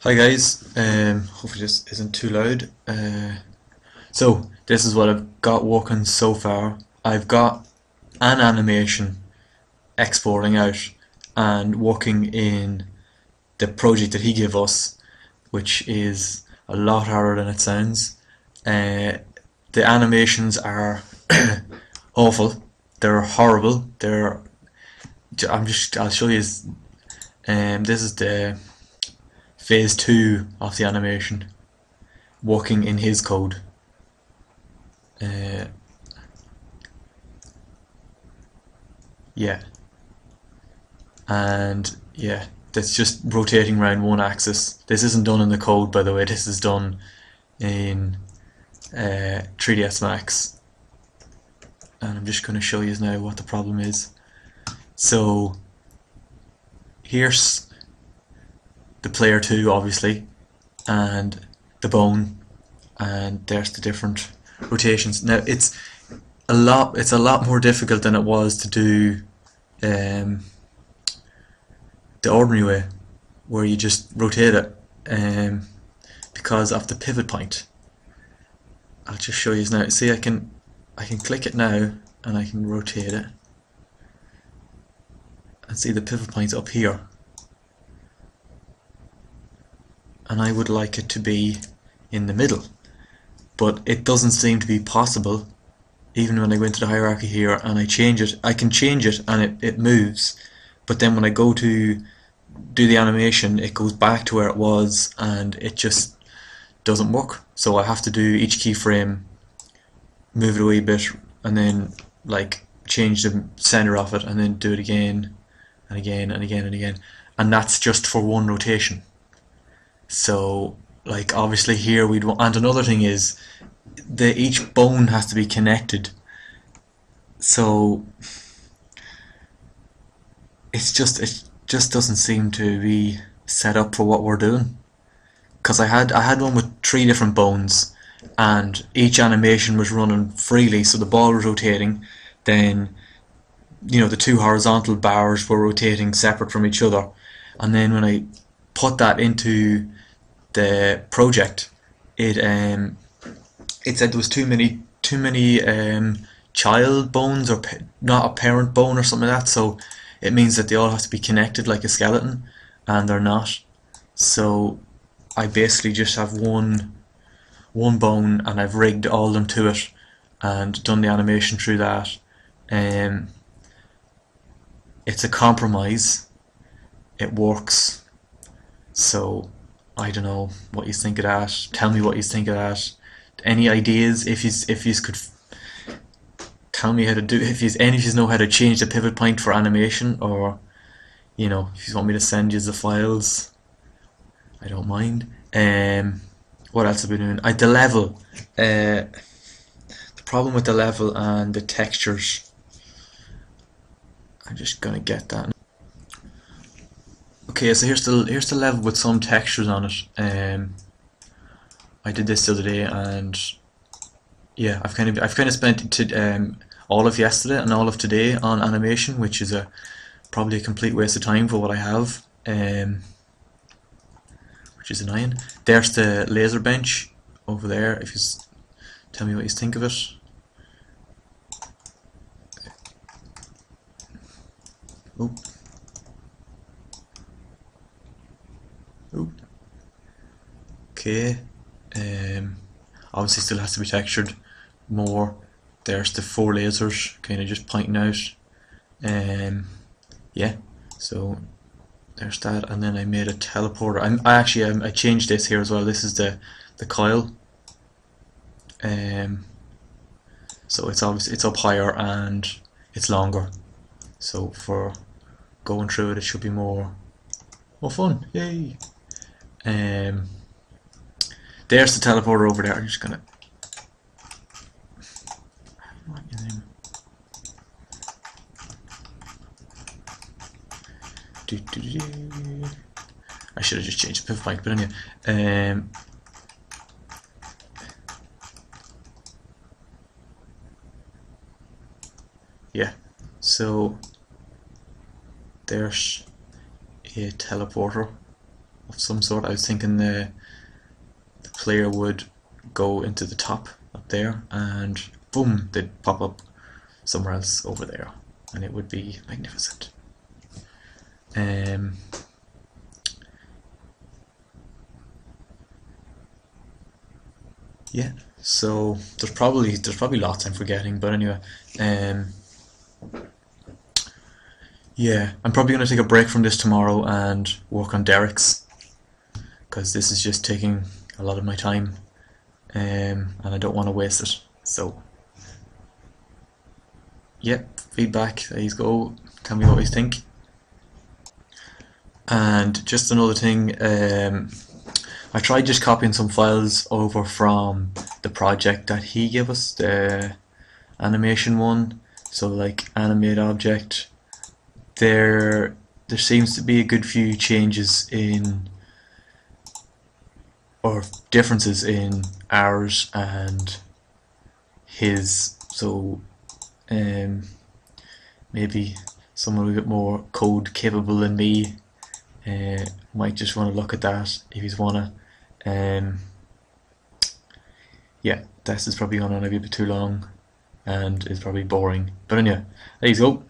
Hi guys, hopefully this isn't too loud. So this is what I've got working so far. I've got an animation exporting out and working in the project that he gave us, which is a lot harder than it sounds. Uh, the animations are awful. They're horrible. I'll show you. This is the phase 2 of the animation, working in his code. Uh, yeah, and yeah, that's just rotating around one axis. This isn't done in the code, by the way. This is done in 3ds Max, and I'm just going to show you now what the problem is. So here's the player 2, obviously, and the bone, and there's the different rotations. Now it's a lot more difficult than it was to do um, the ordinary way, where you just rotate it, because of the pivot point. I'll just show you now. See, I can click it now and I can rotate it, and see the pivot point's up here, and I would like it to be in the middle, but it doesn't seem to be possible. Even when I go into the hierarchy here and I change it, I can change it and it moves, but then when I go to do the animation, it goes back to where it was and it just doesn't work. So I have to do each keyframe, move it a wee bit, and then like change the center of it, and then do it again and again and again and again, and that's just for one rotation. So like obviously here we'd want, and another thing is each bone has to be connected, so it just doesn't seem to be set up for what we're doing. Because I had one with 3 different bones, and each animation was running freely, so the ball was rotating. Then the 2 horizontal bars were rotating separate from each other, and then when I put that into the project, it said there was too many child bones, or not a parent bone or something like that. So it means that they all have to be connected like a skeleton, and they're not. So I basically just have one bone, and I've rigged all of them to it and done the animation through that. It's a compromise. It works. So I don't know what you think of that. Tell me what you think of that. Any ideas? If you could tell me how to do, if you know how to change the pivot point for animation, or if you want me to send you the files, I don't mind. What else have we been doing? The level. The problem with the level and the textures. I'm just gonna get that. Okay, so here's the level with some textures on it. I did this the other day, and yeah, I've kind of spent all of yesterday and all of today on animation, which is probably a complete waste of time for what I have, which is annoying. There's the laser bench over there. If you tell me what you think of it. Oh. Oh. Okay. Obviously still has to be textured more. There's the 4 lasers kind of just pointing out. Yeah, so there's that, and then I made a teleporter. I changed this here as well. This is the coil. So it's up higher and it's longer. So for going through it should be more fun. Yay! There's the teleporter over there. I'm just gonna. I should have just changed the pivot point, but anyway. Yeah, so there's a teleporter. of some sort. I was thinking the player would go into the top up there and boom, they'd pop up somewhere else over there, and it would be magnificent. Yeah, so there's probably lots I'm forgetting, but anyway, yeah, I'm probably gonna take a break from this tomorrow and work on Derek's, because this is just taking a lot of my time, and I don't want to waste it. So, yeah, feedback. There you go. Tell me what you think. And just another thing, I tried just copying some files over from the project that he gave us, the animation one. So like animate object. There seems to be a good few changes in, or differences in ours and his. So maybe someone a bit more code capable than me might just want to look at that if he's wanna. Yeah, this is probably going on a bit too long and is probably boring. But anyway, there you go.